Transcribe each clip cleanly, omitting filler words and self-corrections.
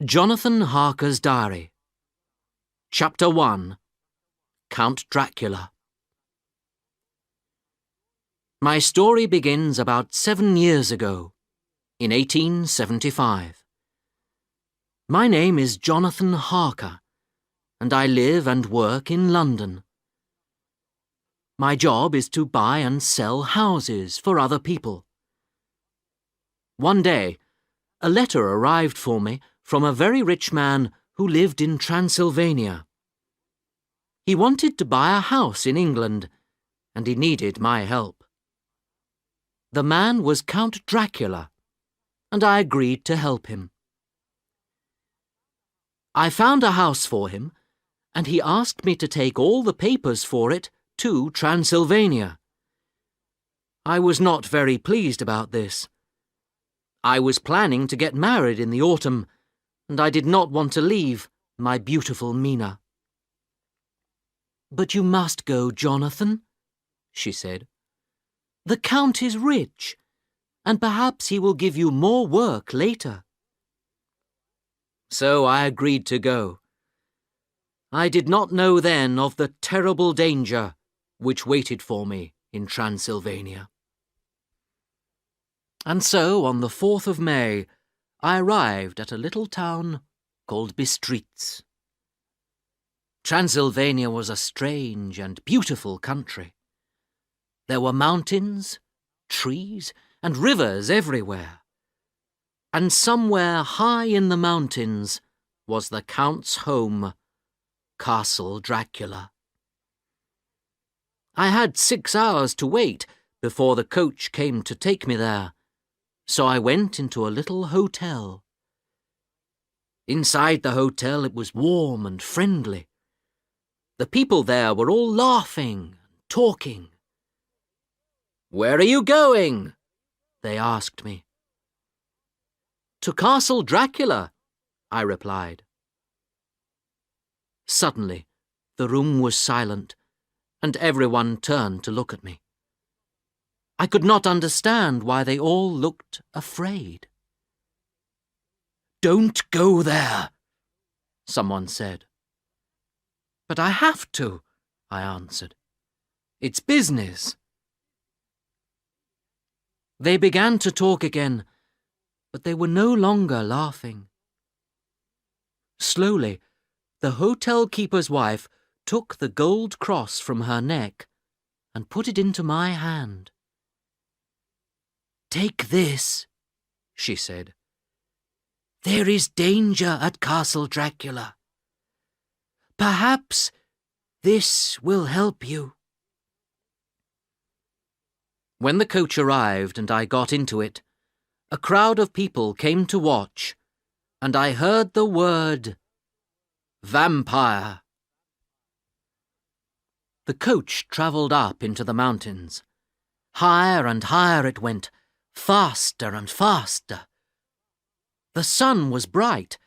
Jonathan Harker's Diary. Chapter 1. Count Dracula. My story begins about 7 years ago, in 1875. My name is Jonathan Harker, and I live and work in London. My job is to buy and sell houses for other people. One day, a letter arrived for me from a very rich man who lived in Transylvania. He wanted to buy a house in England, and he needed my help. The man was Count Dracula, and I agreed to help him. I found a house for him, and he asked me to take all the papers for it to Transylvania. I was not very pleased about this. I was planning to get married in the autumn, and I did not want to leave my beautiful Mina. "But you must go, Jonathan," she said. "The Count is rich, and perhaps he will give you more work later." So I agreed to go. I did not know then of the terrible danger which waited for me in Transylvania. And so, on the 4th of May, I arrived at a little town called Bistritz. Transylvania was a strange and beautiful country. There were mountains, trees, and rivers everywhere. And somewhere high in the mountains was the Count's home, Castle Dracula. I had 6 hours to wait before the coach came to take me there, so I went into a little hotel. Inside the hotel it was warm and friendly. The people there were all laughing and talking. "Where are you going?" they asked me. "To Castle Dracula," I replied. Suddenly, the room was silent, and everyone turned to look at me. I could not understand why they all looked afraid. "Don't go there," someone said. "But I have to," I answered. "It's business." They began to talk again, but they were no longer laughing. Slowly, the hotel keeper's wife took the gold cross from her neck and put it into my hand. "Take this," she said. "There is danger at Castle Dracula. Perhaps this will help you." When the coach arrived and I got into it, a crowd of people came to watch, and I heard the word vampire. The coach travelled up into the mountains. Higher and higher it went, faster and faster. The sun was bright,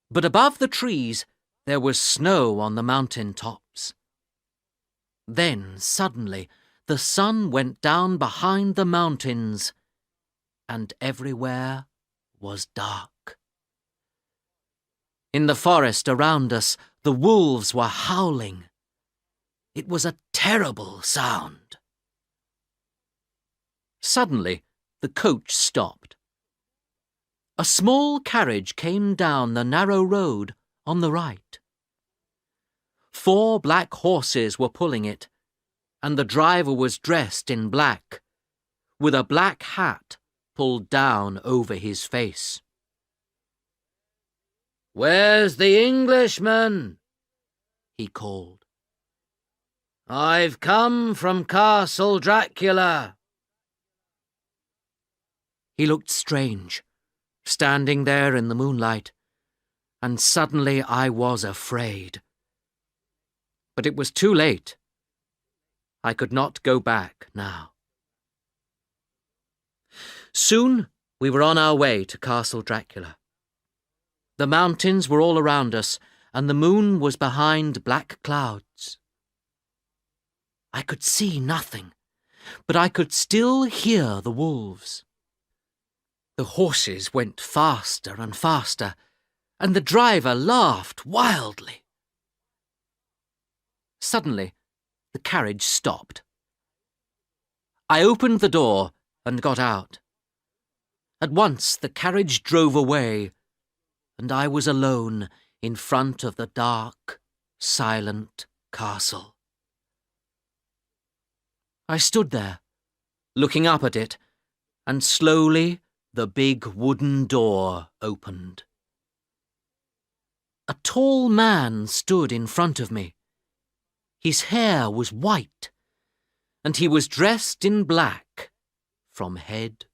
but above the trees there was snow on the mountain tops. Then, suddenly, the sun went down behind the mountains, and everywhere was dark. In the forest around us, the wolves were howling. It was a terrible sound. Suddenly, the coach stopped. A small carriage came down the narrow road on the right. 4 black horses were pulling it, and the driver was dressed in black, with a black hat pulled down over his face. "Where's the Englishman?" he called. "I've come from Castle Dracula." He looked strange, standing there in the moonlight, and suddenly I was afraid. But it was too late. I could not go back now. Soon we were on our way to Castle Dracula. The mountains were all around us, and the moon was behind black clouds. I could see nothing, but I could still hear the wolves. The horses went faster and faster, and the driver laughed wildly. Suddenly, the carriage stopped. I opened the door and got out. At once the carriage drove away, and I was alone in front of the dark, silent castle. I stood there, looking up at it, and slowly the big wooden door opened. A tall man stood in front of me. His hair was white, and he was dressed in black from head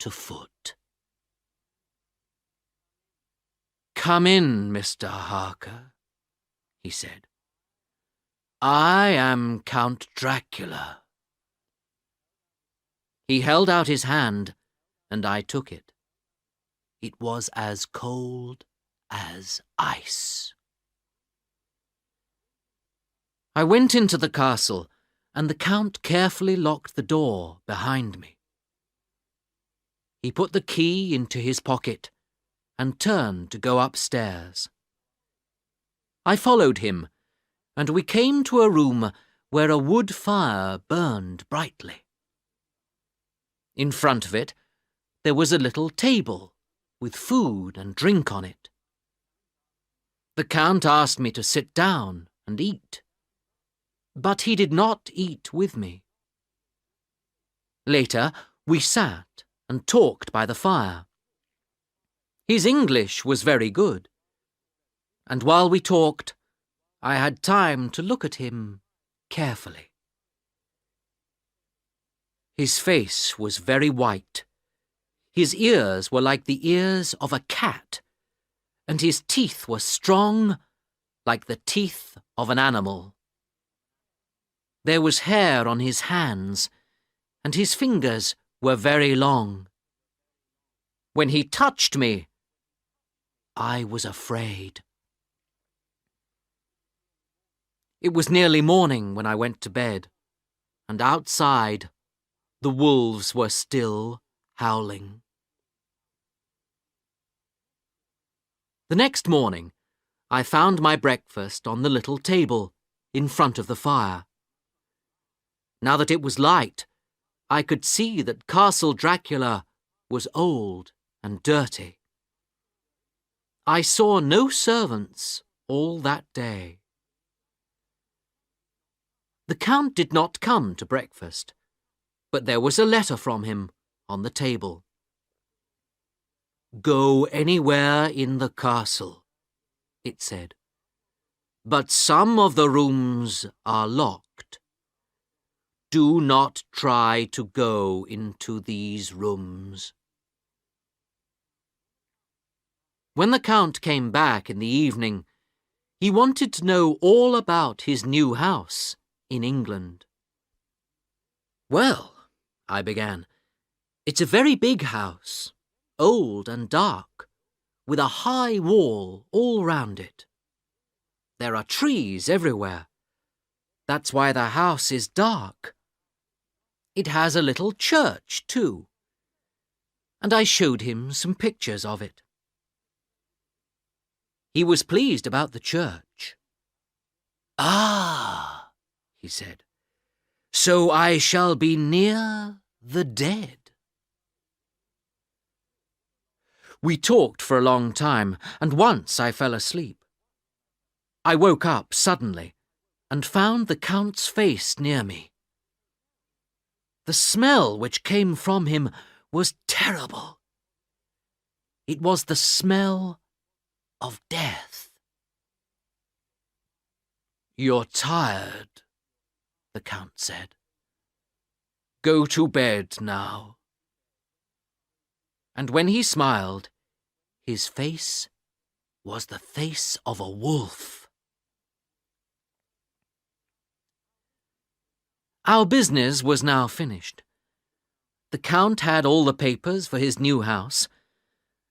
to foot. "Come in, Mr. Harker," he said. "I am Count Dracula." He held out his hand, and I took it. It was as cold as ice. I went into the castle, and the Count carefully locked the door behind me. He put the key into his pocket and turned to go upstairs. I followed him, and we came to a room where a wood fire burned brightly. In front of it, there was a little table with food and drink on it. The Count asked me to sit down and eat, but he did not eat with me. Later, we sat and talked by the fire. His English was very good, and while we talked, I had time to look at him carefully. His face was very white. His ears were like the ears of a cat, and his teeth were strong like the teeth of an animal. There was hair on his hands, and his fingers were very long. When he touched me, I was afraid. It was nearly morning when I went to bed, and outside, the wolves were still howling. The next morning, I found my breakfast on the little table in front of the fire. Now that it was light, I could see that Castle Dracula was old and dirty. I saw no servants all that day. The Count did not come to breakfast, but there was a letter from him on the table. "Go anywhere in the castle," it said, "but some of the rooms are locked. Do not try to go into these rooms." When the Count came back in the evening, he wanted to know all about his new house in England. "Well," I began, "it's a very big house, old and dark, with a high wall all round it. There are trees everywhere. That's why the house is dark. It has a little church, too." And I showed him some pictures of it. He was pleased about the church. "Ah," he said, "so I shall be near the dead." We talked for a long time, and once I fell asleep. I woke up suddenly and found the Count's face near me. The smell which came from him was terrible. It was the smell of death. "You're tired," the Count said. "Go to bed now." And when he smiled, his face was the face of a wolf. Our business was now finished. The Count had all the papers for his new house,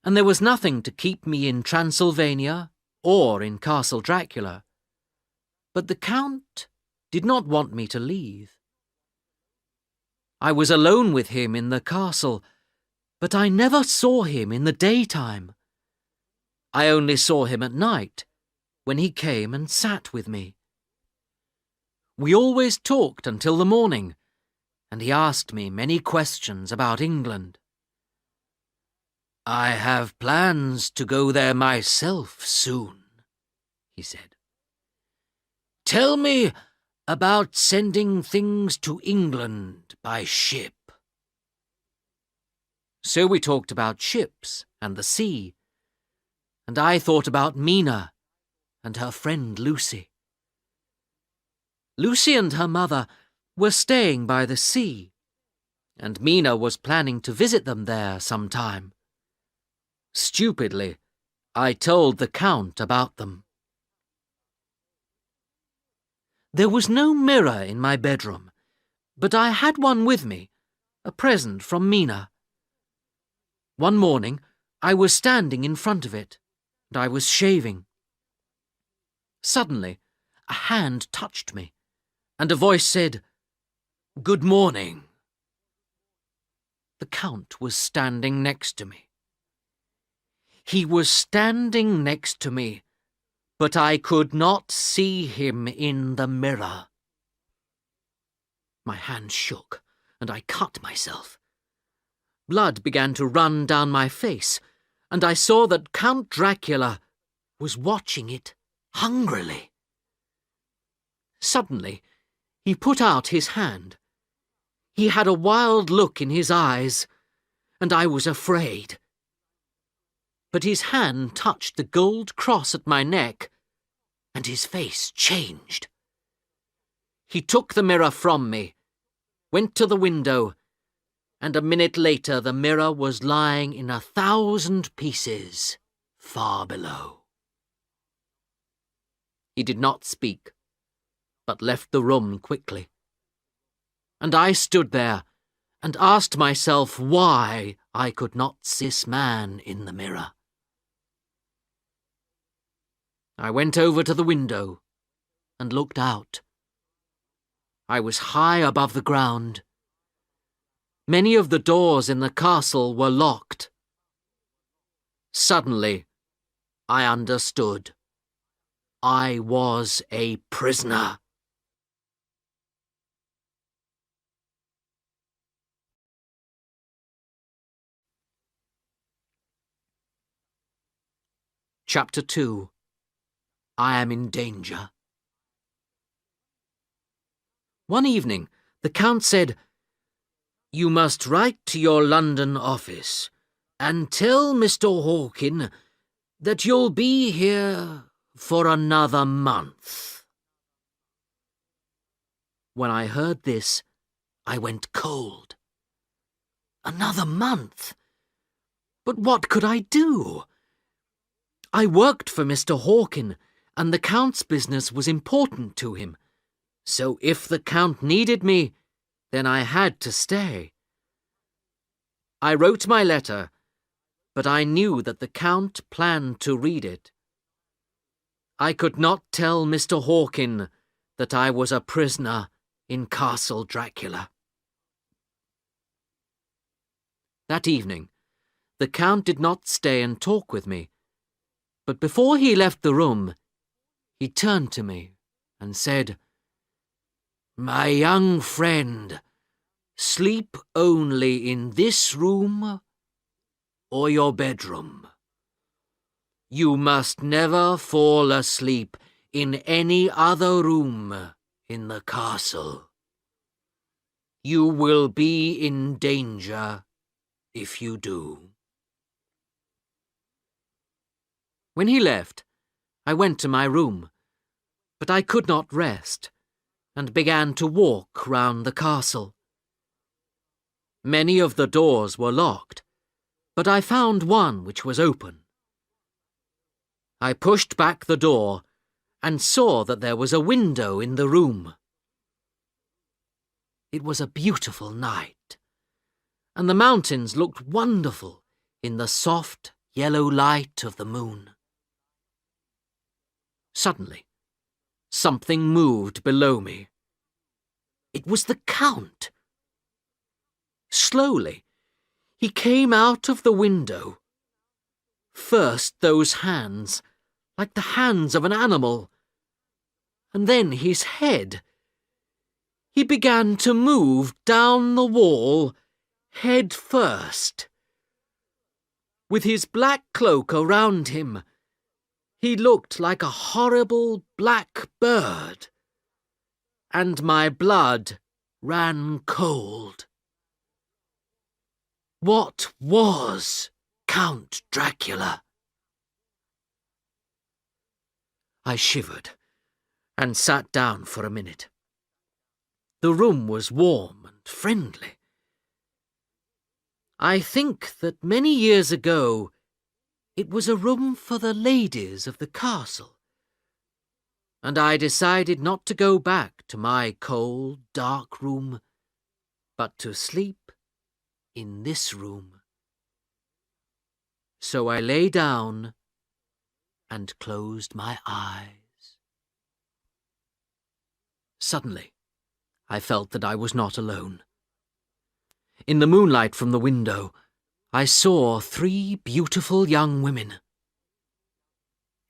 and there was nothing to keep me in Transylvania or in Castle Dracula. But the Count did not want me to leave. I was alone with him in the castle, but I never saw him in the daytime. I only saw him at night, when he came and sat with me. We always talked until the morning, and he asked me many questions about England. "I have plans to go there myself soon," he said. "Tell me about sending things to England by ship." So we talked about ships and the sea, and I thought about Mina and her friend Lucy. Lucy and her mother were staying by the sea, and Mina was planning to visit them there sometime. Stupidly, I told the Count about them. There was no mirror in my bedroom, but I had one with me, a present from Mina. One morning, I was standing in front of it, and I was shaving. Suddenly, a hand touched me, and a voice said, "Good morning." The Count was standing next to me. He was standing next to me, but I could not see him in the mirror. My hand shook, and I cut myself. Blood began to run down my face, and I saw that Count Dracula was watching it hungrily. Suddenly, he put out his hand. He had a wild look in his eyes, and I was afraid. But his hand touched the gold cross at my neck, and his face changed. He took the mirror from me, went to the window, and a minute later the mirror was lying in 1,000 pieces far below. He did not speak, but left the room quickly. And I stood there and asked myself why I could not see this man in the mirror. I went over to the window and looked out. I was high above the ground. Many of the doors in the castle were locked. Suddenly, I understood. I was a prisoner. Chapter 2. I am in danger. One evening, the Count said, "You must write to your London office and tell Mr. Hawkin that you'll be here for another month." When I heard this, I went cold. Another month? But what could I do? I worked for Mr. Hawkin, and the Count's business was important to him, so if the Count needed me, then I had to stay. I wrote my letter, but I knew that the Count planned to read it. I could not tell Mr. Hawkin that I was a prisoner in Castle Dracula. That evening, the Count did not stay and talk with me, but before he left the room, he turned to me and said, "My young friend, sleep only in this room or your bedroom. You must never fall asleep in any other room in the castle. You will be in danger if you do." When he left, I went to my room, but I could not rest, and began to walk round the castle. Many of the doors were locked, but I found one which was open. I pushed back the door and saw that there was a window in the room. It was a beautiful night, and the mountains looked wonderful in the soft yellow light of the moon. Suddenly, something moved below me. It was the Count. Slowly, he came out of the window. First those hands, like the hands of an animal, and then his head. He began to move down the wall, head first. With his black cloak around him, he looked like a horrible black bird, and my blood ran cold. What was Count Dracula? I shivered and sat down for a minute. The room was warm and friendly. I think that many years ago it was a room for the ladies of the castle, and I decided not to go back to my cold, dark room, but to sleep in this room. So I lay down and closed my eyes. Suddenly, I felt that I was not alone. In the moonlight from the window, I saw 3 beautiful young women.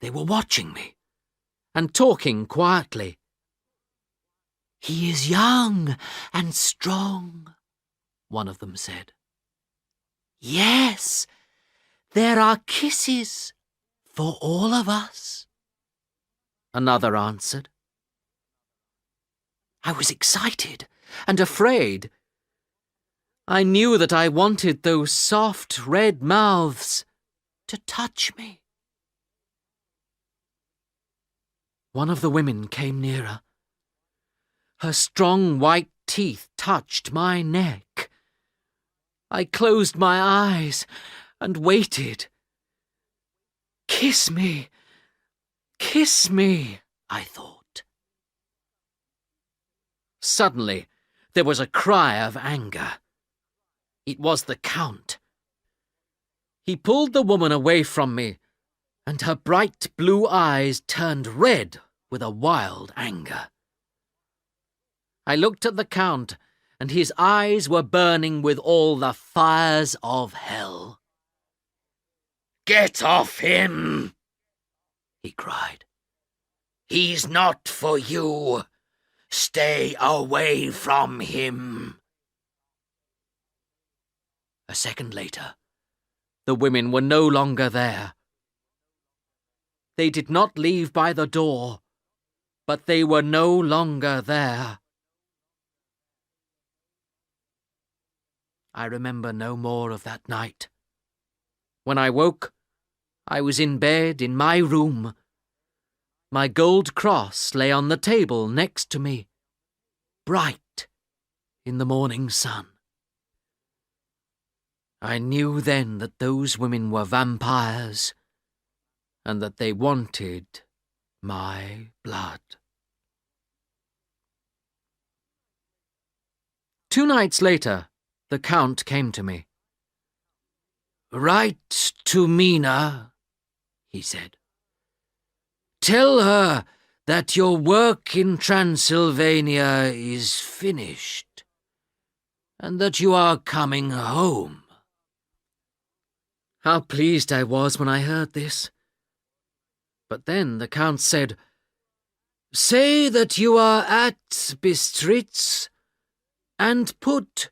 They were watching me and talking quietly. "He is young and strong," one of them said. "Yes, there are kisses for all of us," another answered. I was excited and afraid. I knew that I wanted those soft red mouths to touch me. One of the women came nearer. Her strong white teeth touched my neck. I closed my eyes and waited. "Kiss me, I thought. Suddenly, there was a cry of anger. It was the Count. He pulled the woman away from me, and her bright blue eyes turned red with a wild anger. I looked at the Count, and his eyes were burning with all the fires of hell. "Get off him!" he cried. "He's not for you. Stay away from him." A second later, the women were no longer there. They did not leave by the door, but they were no longer there. I remember no more of that night. When I woke, I was in bed in my room. My gold cross lay on the table next to me, bright in the morning sun. I knew then that those women were vampires, and that they wanted my blood. 2 nights later, the Count came to me. "Write to Mina," he said. "Tell her that your work in Transylvania is finished, and that you are coming home." How pleased I was when I heard this. But then the Count said, "Say that you are at Bistritz, and put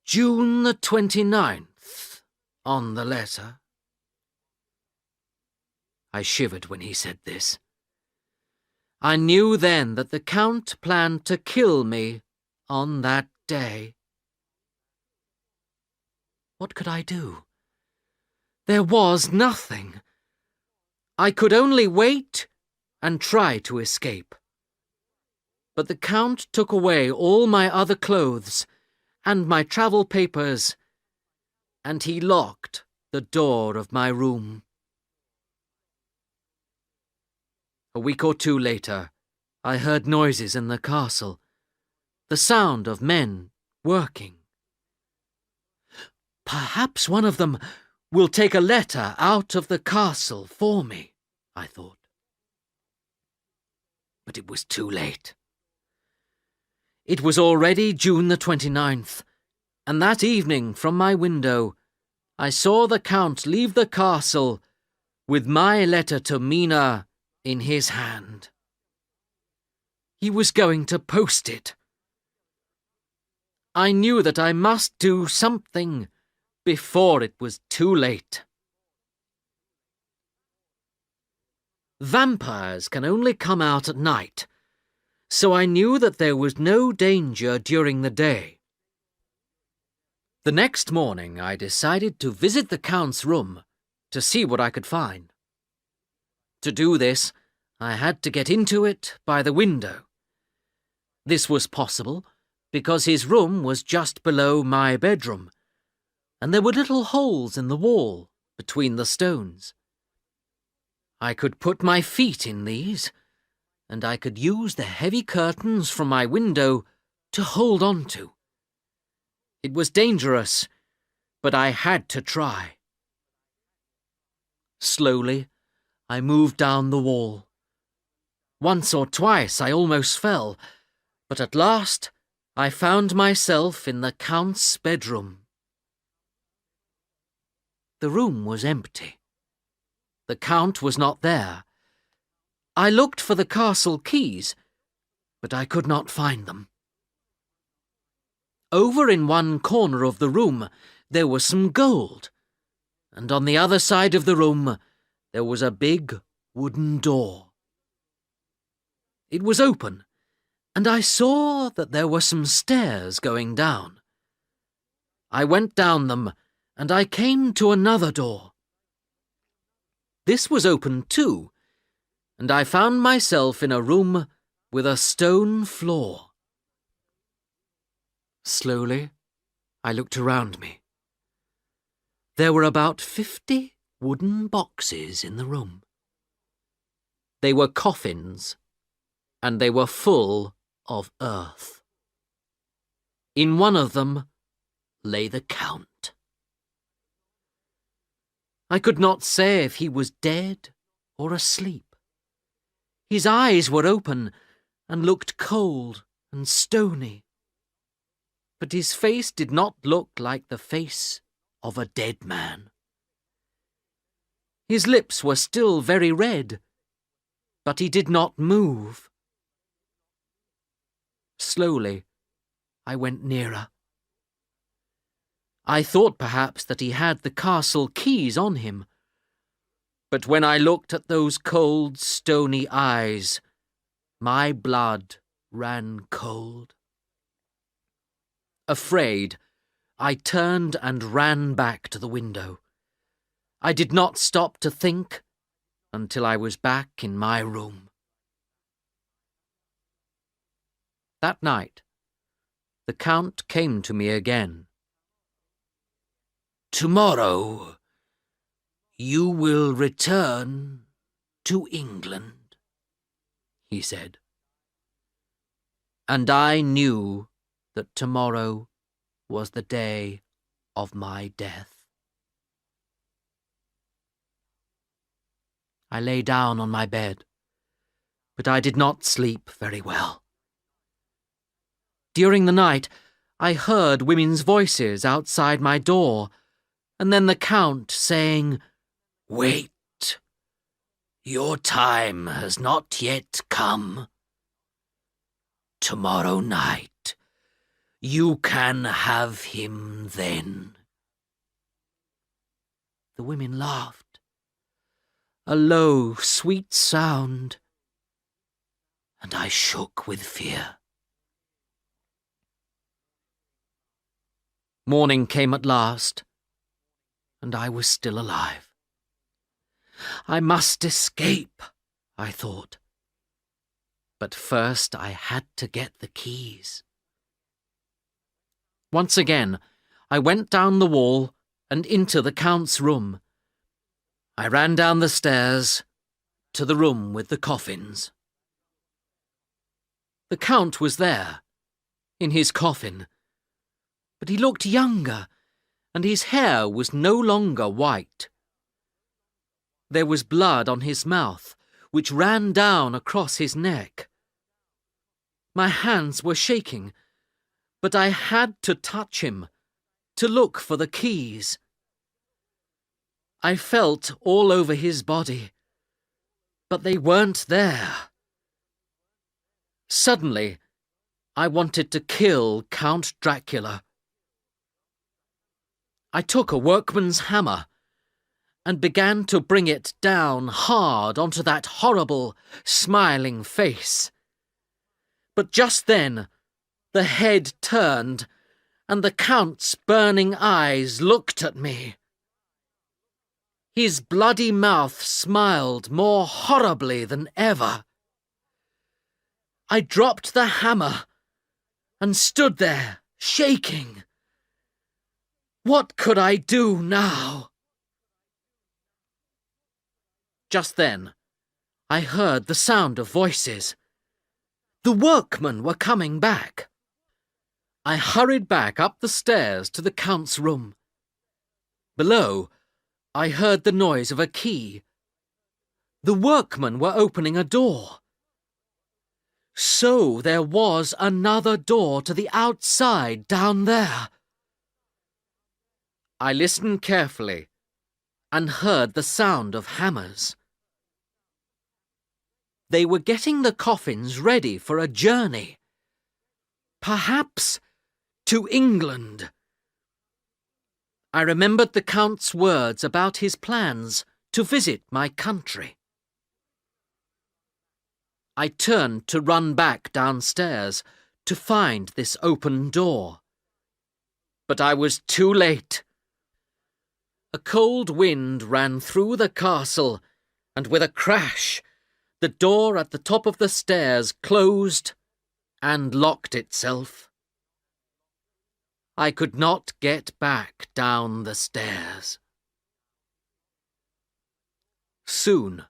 June the 29th on the letter." I shivered when he said this. I knew then that the Count planned to kill me on that day. What could I do? There was nothing. I could only wait and try to escape. But the Count took away all my other clothes and my travel papers, and he locked the door of my room. A week or 2 later, I heard noises in the castle, the sound of men working. Perhaps one of them will take a letter out of the castle for me, I thought. But it was too late. It was already June the 29th, and that evening from my window I saw the Count leave the castle with my letter to Mina in his hand. He was going to post it. I knew that I must do something before it was too late. Vampires can only come out at night, so I knew that there was no danger during the day. The next morning I decided to visit the Count's room to see what I could find. To do this, I had to get into it by the window. This was possible because his room was just below my bedroom, and there were little holes in the wall between the stones. I could put my feet in these, and I could use the heavy curtains from my window to hold on to. It was dangerous, but I had to try. Slowly, I moved down the wall. Once or twice I almost fell, but at last I found myself in the Count's bedroom. The room was empty. The Count was not there. I looked for the castle keys, but I could not find them. Over in one corner of the room there was some gold, and on the other side of the room there was a big wooden door. It was open, and I saw that there were some stairs going down. I went down them, and I came to another door. This was open too, and I found myself in a room with a stone floor. Slowly, I looked around me. There were about 50 wooden boxes in the room. They were coffins, and they were full of earth. In one of them lay the Count. I could not say if he was dead or asleep. His eyes were open and looked cold and stony, but his face did not look like the face of a dead man. His lips were still very red, but he did not move. Slowly, I went nearer. I thought perhaps that he had the castle keys on him, but when I looked at those cold, stony eyes, my blood ran cold. Afraid, I turned and ran back to the window. I did not stop to think until I was back in my room. That night, the Count came to me again. "Tomorrow, you will return to England," he said. And I knew that tomorrow was the day of my death. I lay down on my bed, but I did not sleep very well. During the night, I heard women's voices outside my door, and then the Count saying, "Wait, your time has not yet come. Tomorrow night, you can have him then." The women laughed, a low, sweet sound, and I shook with fear. Morning came at last, and I was still alive. I must escape, I thought. But first I had to get the keys. Once again, I went down the wall and into the Count's room. I ran down the stairs to the room with the coffins. The Count was there, in his coffin, but he looked younger, and his hair was no longer white. There was blood on his mouth, which ran down across his neck. My hands were shaking, but I had to touch him, to look for the keys. I felt all over his body, but they weren't there. Suddenly, I wanted to kill Count Dracula. I took a workman's hammer and began to bring it down hard onto that horrible, smiling face. But just then, the head turned, and the Count's burning eyes looked at me. His bloody mouth smiled more horribly than ever. I dropped the hammer and stood there, shaking. What could I do now? Just then, I heard the sound of voices. The workmen were coming back. I hurried back up the stairs to the Count's room. Below, I heard the noise of a key. The workmen were opening a door. So there was another door to the outside down there. I listened carefully and heard the sound of hammers. They were getting the coffins ready for a journey. Perhaps to England. I remembered the Count's words about his plans to visit my country. I turned to run back downstairs to find this open door. But I was too late. A cold wind ran through the castle, and with a crash, the door at the top of the stairs closed and locked itself. I could not get back down the stairs. Soon,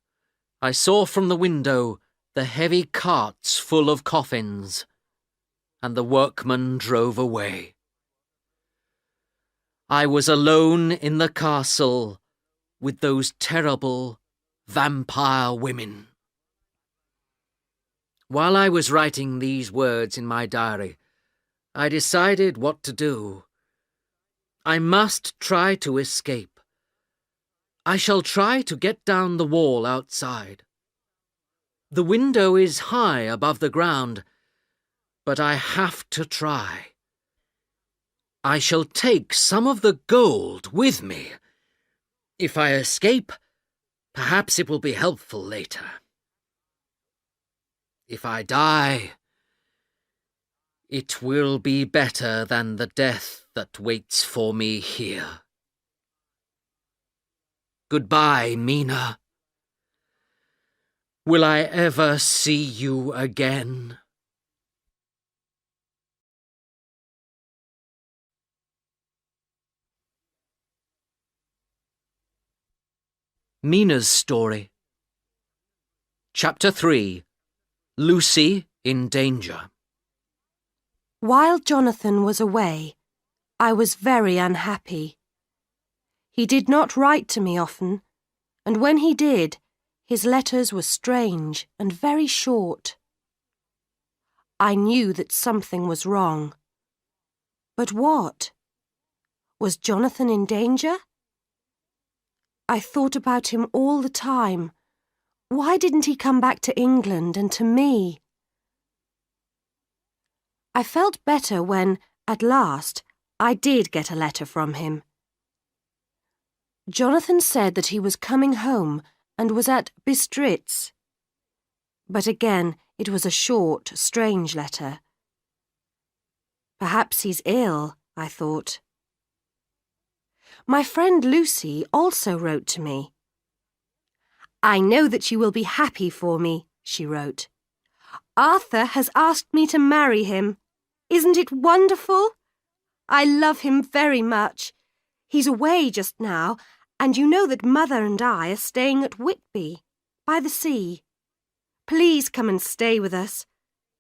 I saw from the window the heavy carts full of coffins, and the workmen drove away. I was alone in the castle with those terrible vampire women. While I was writing these words in my diary, I decided what to do. I must try to escape. I shall try to get down the wall outside. The window is high above the ground, but I have to try. I shall take some of the gold with me. If I escape, perhaps it will be helpful later. If I die, it will be better than the death that waits for me here. Goodbye, Mina. Will I ever see you again? Mina's Story. Chapter 3. Lucy in Danger. While Jonathan was away, I was very unhappy. He did not write to me often, and when he did, his letters were strange and very short. I knew that something was wrong. But what? Was Jonathan in danger? I thought about him all the time. Why didn't he come back to England and to me? I felt better when, at last, I did get a letter from him. Jonathan said that he was coming home and was at Bistritz. But again, it was a short, strange letter. Perhaps he's ill, I thought. My friend Lucy also wrote to me. I know that you will be happy for me, she wrote. Arthur has asked me to marry him. Isn't it wonderful? I love him very much. He's away just now, and you know that Mother and I are staying at Whitby, by the sea. Please come and stay with us,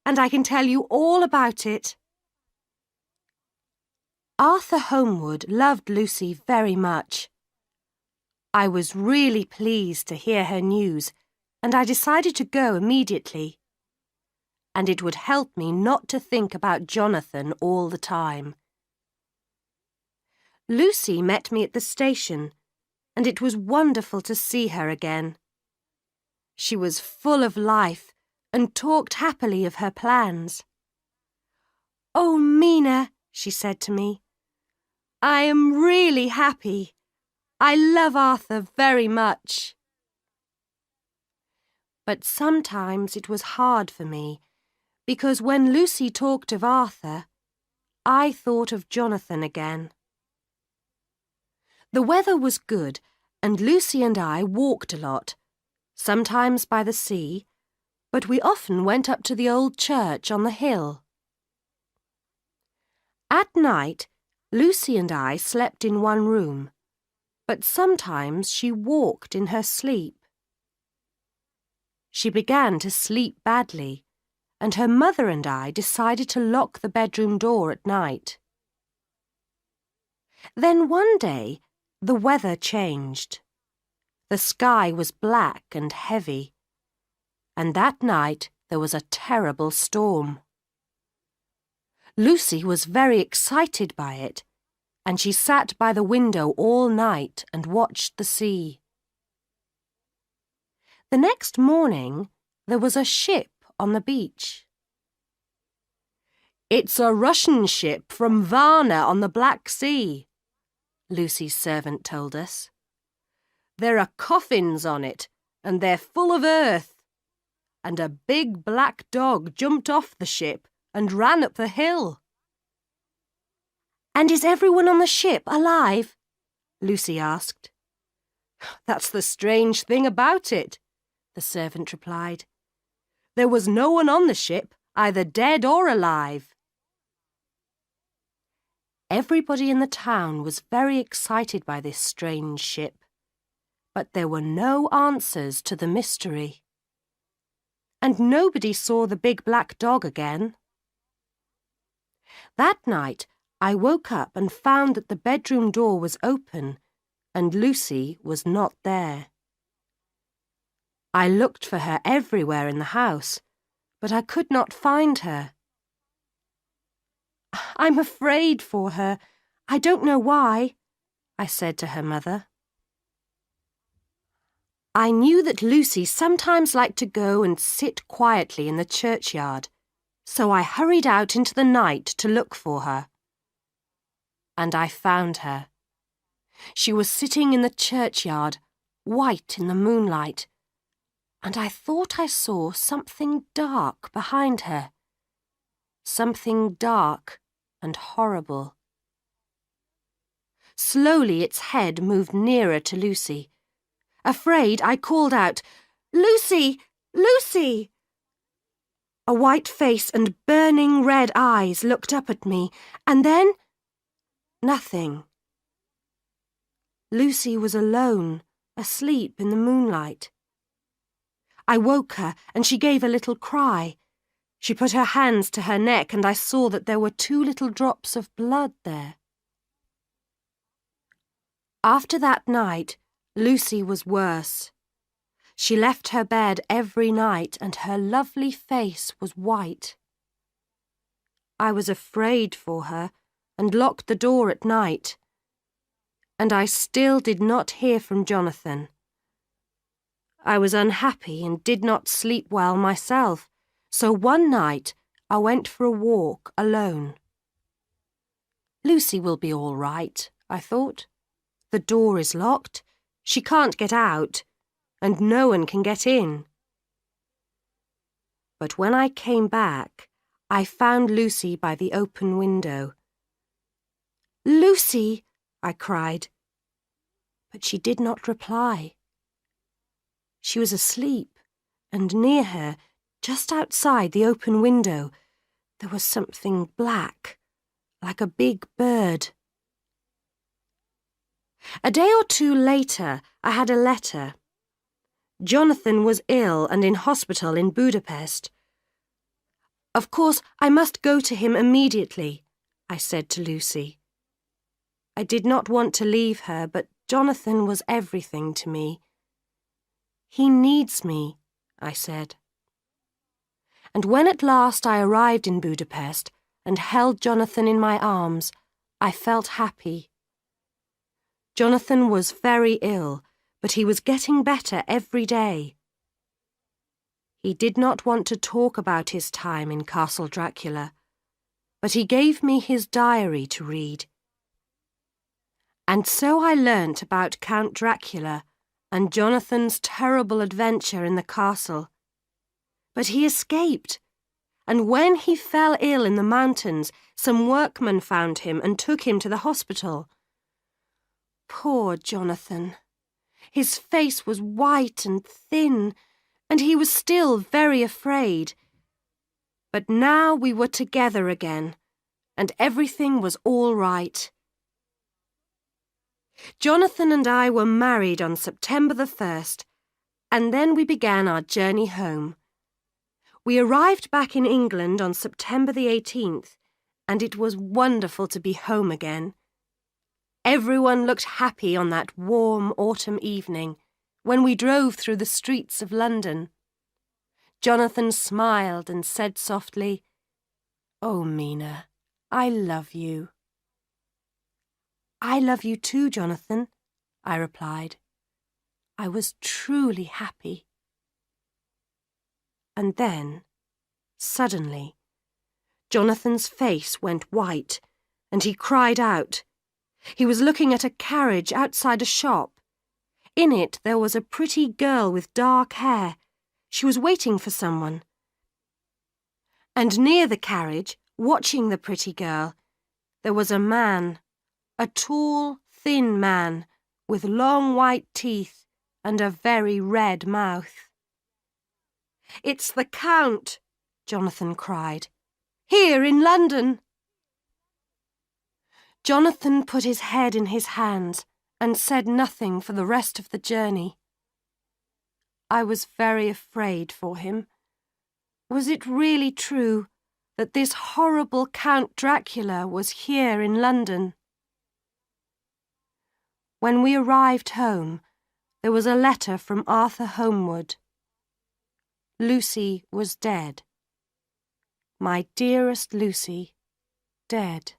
and I can tell you all about it. Arthur Homewood loved Lucy very much. I was really pleased to hear her news, and I decided to go immediately. And it would help me not to think about Jonathan all the time. Lucy met me at the station, and it was wonderful to see her again. She was full of life and talked happily of her plans. "Oh, Mina," she said to me, "I am really happy. I love Arthur very much." But sometimes it was hard for me, because when Lucy talked of Arthur, I thought of Jonathan again. The weather was good, and Lucy and I walked a lot, sometimes by the sea, but we often went up to the old church on the hill. At night, Lucy and I slept in one room, but sometimes she walked in her sleep. She began to sleep badly, and her mother and I decided to lock the bedroom door at night. Then one day, the weather changed. The sky was black and heavy, and that night there was a terrible storm. Lucy was very excited by it, and she sat by the window all night and watched the sea. The next morning, there was a ship on the beach. "It's a Russian ship from Varna on the Black Sea," Lucy's servant told us. "There are coffins on it, and they're full of earth. And a big black dog jumped off the ship and ran up the hill." "And is everyone on the ship alive?" Lucy asked. "That's the strange thing about it," the servant replied. "There was no one on the ship, either dead or alive." Everybody in the town was very excited by this strange ship, but there were no answers to the mystery. And nobody saw the big black dog again. That night, I woke up and found that the bedroom door was open and Lucy was not there. I looked for her everywhere in the house, but I could not find her. "I'm afraid for her. I don't know why," I said to her mother. I knew that Lucy sometimes liked to go and sit quietly in the churchyard, so I hurried out into the night to look for her. And I found her. She was sitting in the churchyard, white in the moonlight, and I thought I saw something dark behind her. Something dark and horrible. Slowly its head moved nearer to Lucy. Afraid, I called out, "Lucy! Lucy!" A white face and burning red eyes looked up at me, and then nothing. Lucy was alone, asleep in the moonlight. I woke her, and she gave a little cry. She put her hands to her neck, and I saw that there were 2 little drops of blood there. After that night, Lucy was worse. She left her bed every night, and her lovely face was white. I was afraid for her, and locked the door at night. And I still did not hear from Jonathan. I was unhappy and did not sleep well myself, so one night I went for a walk alone. Lucy will be all right, I thought. The door is locked, she can't get out, and no one can get in. But when I came back, I found Lucy by the open window. "Lucy!" I cried, but she did not reply. She was asleep, and near her, just outside the open window, there was something black, like a big bird. A day or 2 later, I had a letter. Jonathan was ill and in hospital in Budapest. "Of course, I must go to him immediately," I said to Lucy. I did not want to leave her, but Jonathan was everything to me. "He needs me," I said. And when at last I arrived in Budapest and held Jonathan in my arms, I felt happy. Jonathan was very ill, but he was getting better every day. He did not want to talk about his time in Castle Dracula, but he gave me his diary to read. And so I learnt about Count Dracula and Jonathan's terrible adventure in the castle. But he escaped, and when he fell ill in the mountains, some workmen found him and took him to the hospital. Poor Jonathan. His face was white and thin, and he was still very afraid. But now we were together again, and everything was all right. Jonathan and I were married on September the 1st, and then we began our journey home. We arrived back in England on September the 18th, and it was wonderful to be home again. Everyone looked happy on that warm autumn evening when we drove through the streets of London. Jonathan smiled and said softly, "Oh, Mina, I love you." "I love you too, Jonathan," I replied. I was truly happy. And then, suddenly, Jonathan's face went white, and he cried out. He was looking at a carriage outside a shop. In it there was a pretty girl with dark hair. She was waiting for someone. And near the carriage, watching the pretty girl, there was a man, a tall, thin man, with long white teeth and a very red mouth. "It's the Count," Jonathan cried. "Here in London." Jonathan put his head in his hands and said nothing for the rest of the journey. I was very afraid for him. Was it really true that this horrible Count Dracula was here in London? When we arrived home, there was a letter from Arthur Holmwood. Lucy was dead. My dearest Lucy, dead.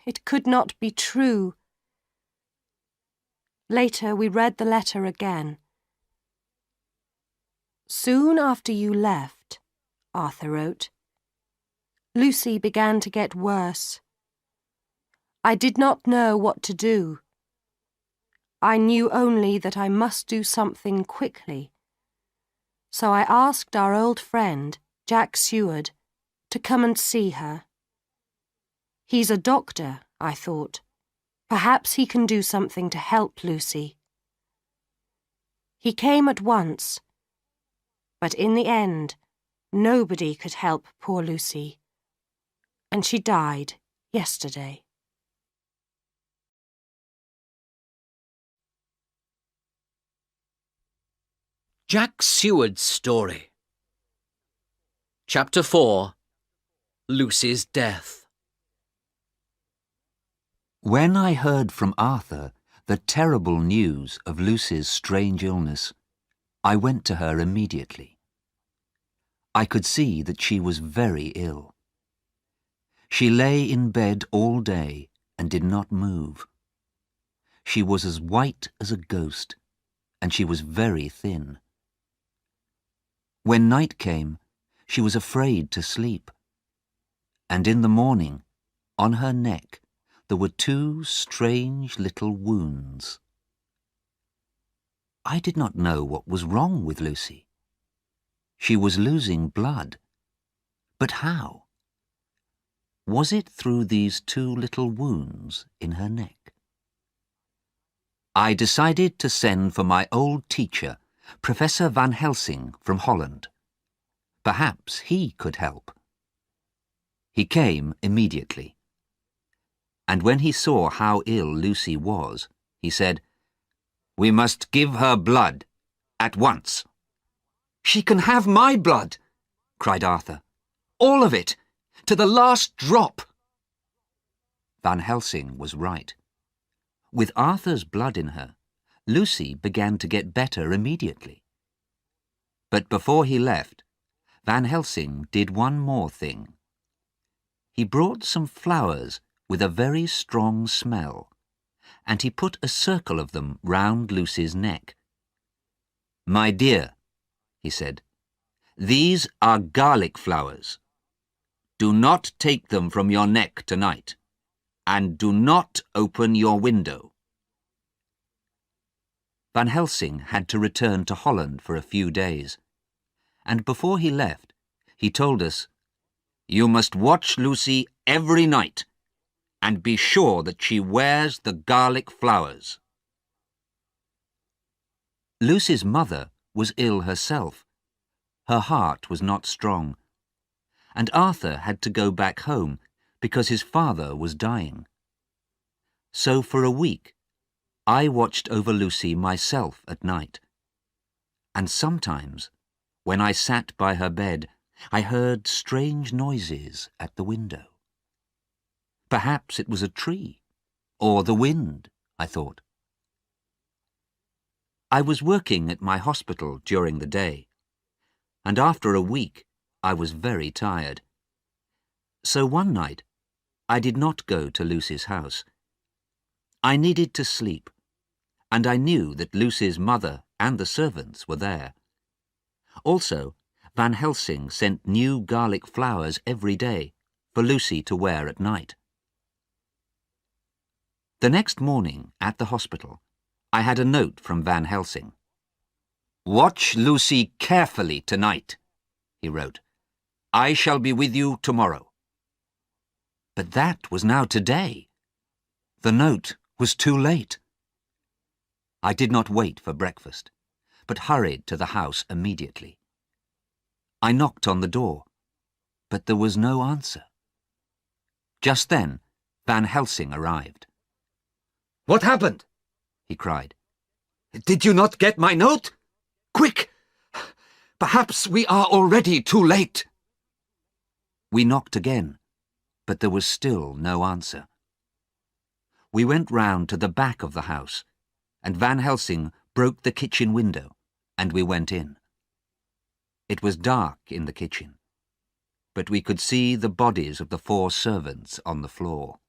It could not be true. Later we read the letter again. "Soon after you left," Arthur wrote, "Lucy began to get worse. I did not know what to do. I knew only that I must do something quickly. So I asked our old friend, Jack Seward, to come and see her. He's a doctor, I thought. Perhaps he can do something to help Lucy. He came at once, but in the end, nobody could help poor Lucy, and she died yesterday." Jack Seward's Story. Chapter 4. Lucy's Death. When I heard from Arthur the terrible news of Lucy's strange illness, I went to her immediately. I could see that she was very ill. She lay in bed all day and did not move. She was as white as a ghost, and she was very thin. When night came, she was afraid to sleep, and in the morning, on her neck, there were 2 strange little wounds. I did not know what was wrong with Lucy. She was losing blood. But how? Was it through these 2 little wounds in her neck? I decided to send for my old teacher, Professor Van Helsing from Holland. Perhaps he could help. He came immediately. And when he saw how ill Lucy was, he said, "We must give her blood, at once." "She can have my blood," cried Arthur. "All of it, to the last drop." Van Helsing was right. With Arthur's blood in her, Lucy began to get better immediately. But before he left, Van Helsing did one more thing. He brought some flowers with a very strong smell, and he put a circle of them round Lucy's neck. "My dear," he said, "these are garlic flowers. Do not take them from your neck tonight, and do not open your window." Van Helsing had to return to Holland for a few days, and before he left, he told us, "You must watch Lucy every night, and be sure that she wears the garlic flowers." Lucy's mother was ill herself. Her heart was not strong, and Arthur had to go back home because his father was dying. So for a week, I watched over Lucy myself at night, and sometimes, when I sat by her bed, I heard strange noises at the window. Perhaps it was a tree, or the wind, I thought. I was working at my hospital during the day, and after a week I was very tired. So one night I did not go to Lucy's house. I needed to sleep, and I knew that Lucy's mother and the servants were there. Also, Van Helsing sent new garlic flowers every day for Lucy to wear at night. The next morning at the hospital, I had a note from Van Helsing. "Watch Lucy carefully tonight," he wrote. "I shall be with you tomorrow." But that was now today. The note was too late. I did not wait for breakfast, but hurried to the house immediately. I knocked on the door, but there was no answer. Just then, Van Helsing arrived. "What happened?" he cried. "Did you not get my note? Quick! Perhaps we are already too late." We knocked again, but there was still no answer. We went round to the back of the house, and Van Helsing broke the kitchen window, and we went in. It was dark in the kitchen, but we could see the bodies of the 4 servants on the floor.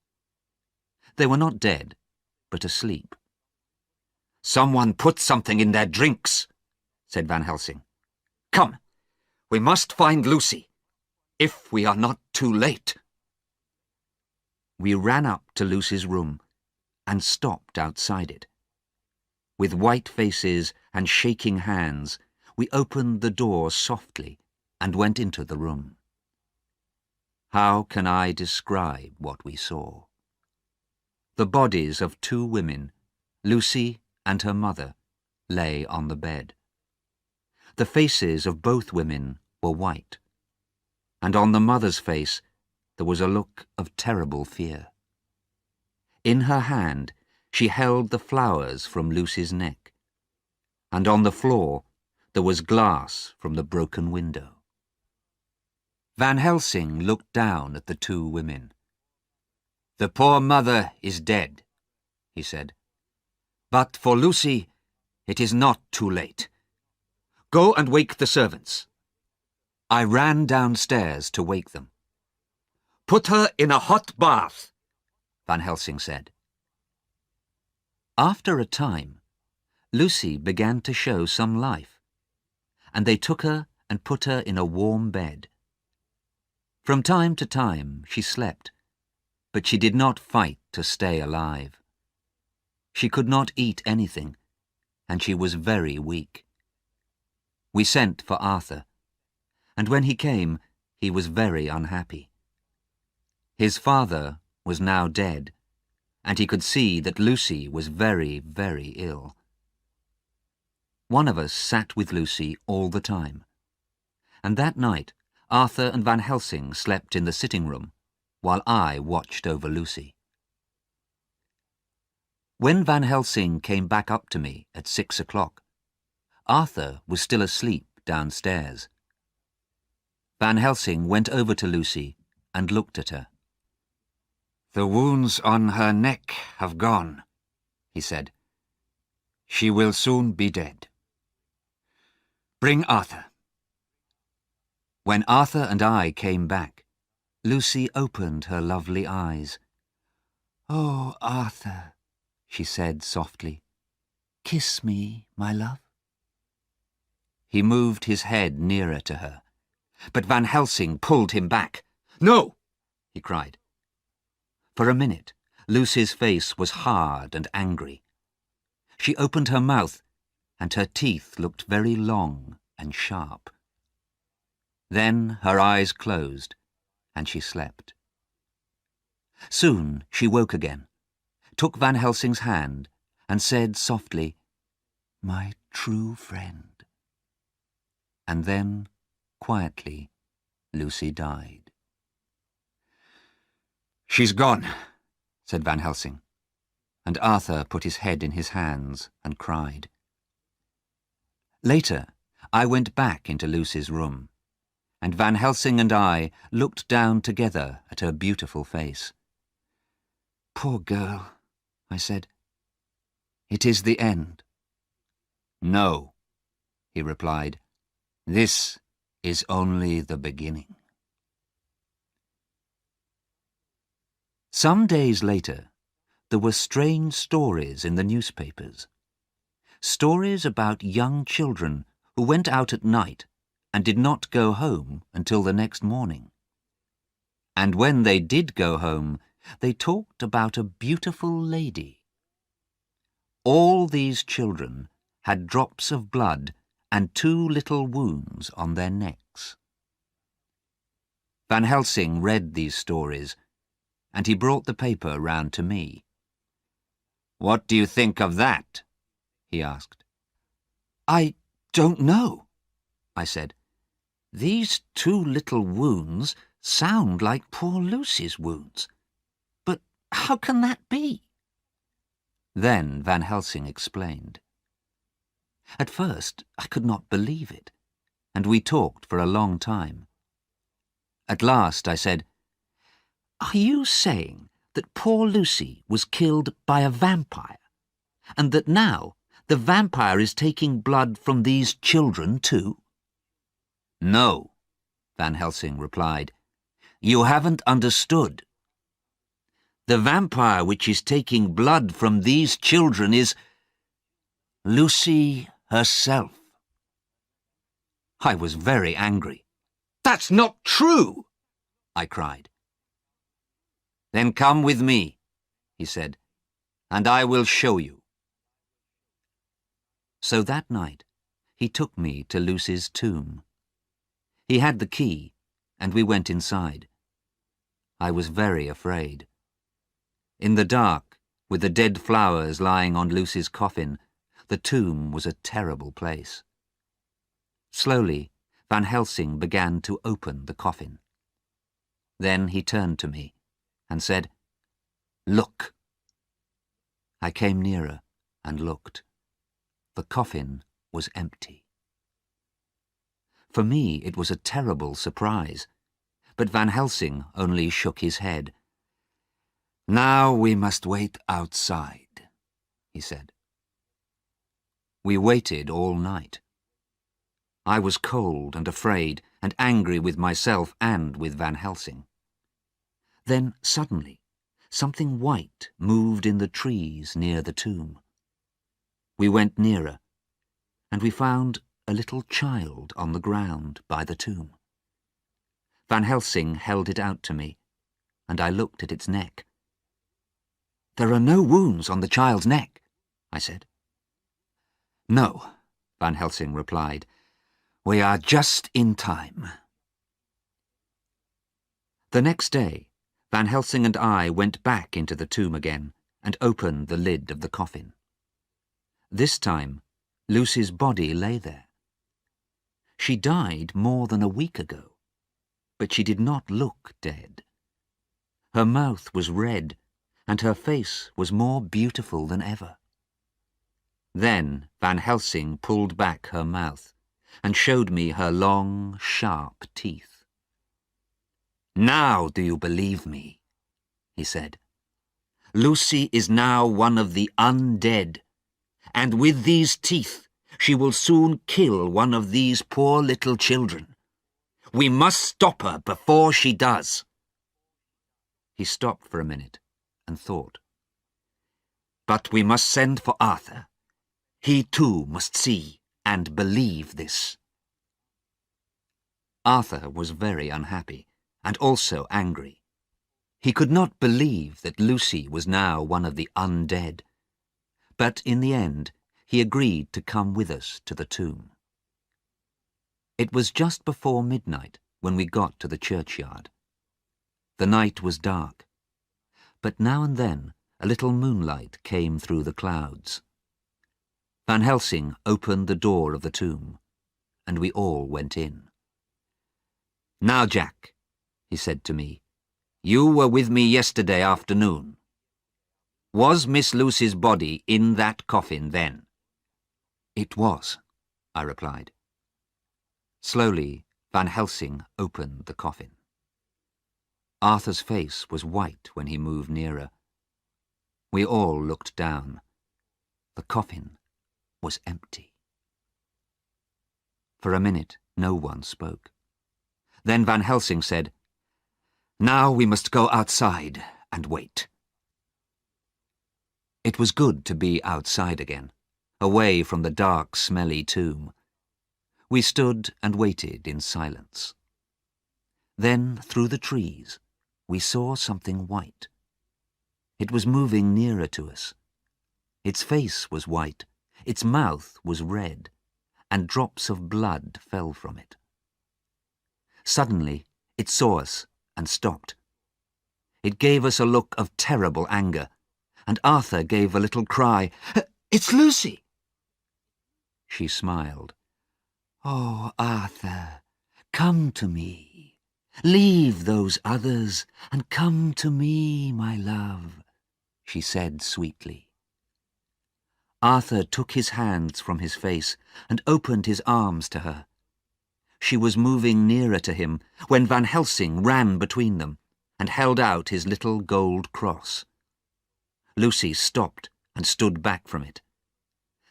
They were not dead, but asleep. "Someone put something in their drinks," said Van Helsing. "Come, we must find Lucy, if we are not too late." We ran up to Lucy's room and stopped outside it. With white faces and shaking hands, we opened the door softly and went into the room. How can I describe what we saw? The bodies of 2 women, Lucy and her mother, lay on the bed. The faces of both women were white, and on the mother's face there was a look of terrible fear. In her hand she held the flowers from Lucy's neck, and on the floor there was glass from the broken window. Van Helsing looked down at the 2 women. "The poor mother is dead," he said. "But for Lucy, it is not too late. Go and wake the servants." I ran downstairs to wake them. "Put her in a hot bath," Van Helsing said. After a time, Lucy began to show some life, and they took her and put her in a warm bed. From time to time she slept, but she did not fight to stay alive. She could not eat anything, and she was very weak. We sent for Arthur, and when he came, he was very unhappy. His father was now dead, and he could see that Lucy was very, very ill. One of us sat with Lucy all the time, and that night Arthur and Van Helsing slept in the sitting room, while I watched over Lucy. When Van Helsing came back up to me at 6 o'clock, Arthur was still asleep downstairs. Van Helsing went over to Lucy and looked at her. "The wounds on her neck have gone," he said. "She will soon be dead. Bring Arthur." When Arthur and I came back, Lucy opened her lovely eyes. "Oh, Arthur," she said softly. "Kiss me, my love." He moved his head nearer to her, but Van Helsing pulled him back. "No!" he cried. For a minute, Lucy's face was hard and angry. She opened her mouth, and her teeth looked very long and sharp. Then her eyes closed, and she slept. Soon she woke again, took Van Helsing's hand, and said softly, "My true friend." And then, quietly, Lucy died. "She's gone," said Van Helsing, and Arthur put his head in his hands and cried. Later, I went back into Lucy's room, and Van Helsing and I looked down together at her beautiful face. "Poor girl," I said. "It is the end." "No," he replied. "This is only the beginning." Some days later, there were strange stories in the newspapers. Stories about young children who went out at night and did not go home until the next morning. And when they did go home, they talked about a beautiful lady. All these children had drops of blood and 2 little wounds on their necks. Van Helsing read these stories, and he brought the paper round to me. "What do you think of that?" he asked. "I don't know," I said. "These 2 little wounds sound like poor Lucy's wounds. But how can that be?" Then Van Helsing explained. At first I could not believe it, and we talked for a long time. At last I said, "Are you saying that poor Lucy was killed by a vampire, and that now the vampire is taking blood from these children too?" "No," Van Helsing replied. "You haven't understood. The vampire which is taking blood from these children is Lucy herself." I was very angry. "That's not true!" I cried. "Then come with me," he said, "and I will show you." So that night he took me to Lucy's tomb. He had the key, and we went inside. I was very afraid. In the dark, with the dead flowers lying on Lucy's coffin, the tomb was a terrible place. Slowly, Van Helsing began to open the coffin. Then he turned to me and said, "Look." I came nearer and looked. The coffin was empty. For me it was a terrible surprise, but Van Helsing only shook his head. "Now we must wait outside," he said. We waited all night. I was cold and afraid and angry with myself and with Van Helsing. Then suddenly, something white moved in the trees near the tomb. We went nearer, and we found a little child on the ground by the tomb. Van Helsing held it out to me, and I looked at its neck. "There are no wounds on the child's neck," I said. "No," Van Helsing replied. "We are just in time." The next day, Van Helsing and I went back into the tomb again and opened the lid of the coffin. This time, Lucy's body lay there. She died more than a week ago, but she did not look dead. Her mouth was red, and her face was more beautiful than ever. Then Van Helsing pulled back her mouth and showed me her long, sharp teeth. "Now do you believe me?" he said. "Lucy is now one of the undead, and with these teeth she will soon kill one of these poor little children. We must stop her before she does." He stopped for a minute and thought. But we must send for Arthur. He too must see and believe this. Arthur was very unhappy and also angry. He could not believe that Lucy was now one of the undead. But in the end, he agreed to come with us to the tomb. It was just before midnight when we got to the churchyard. The night was dark, but now and then a little moonlight came through the clouds. Van Helsing opened the door of the tomb, and we all went in. "Now, Jack," he said to me, "you were with me yesterday afternoon. Was Miss Lucy's body in that coffin then?" "It was," I replied. Slowly, Van Helsing opened the coffin. Arthur's face was white when he moved nearer. We all looked down. The coffin was empty. For a minute, no one spoke. Then Van Helsing said, "Now we must go outside and wait." It was good to be outside again, away from the dark, smelly tomb. We stood and waited in silence. Then, through the trees, we saw something white. It was moving nearer to us. Its face was white, its mouth was red, and drops of blood fell from it. Suddenly, it saw us and stopped. It gave us a look of terrible anger, and Arthur gave a little cry, "It's Lucy!" She smiled. "Oh, Arthur, come to me. Leave those others and come to me, my love," she said sweetly. Arthur took his hands from his face and opened his arms to her. She was moving nearer to him when Van Helsing ran between them and held out his little gold cross. Lucy stopped and stood back from it.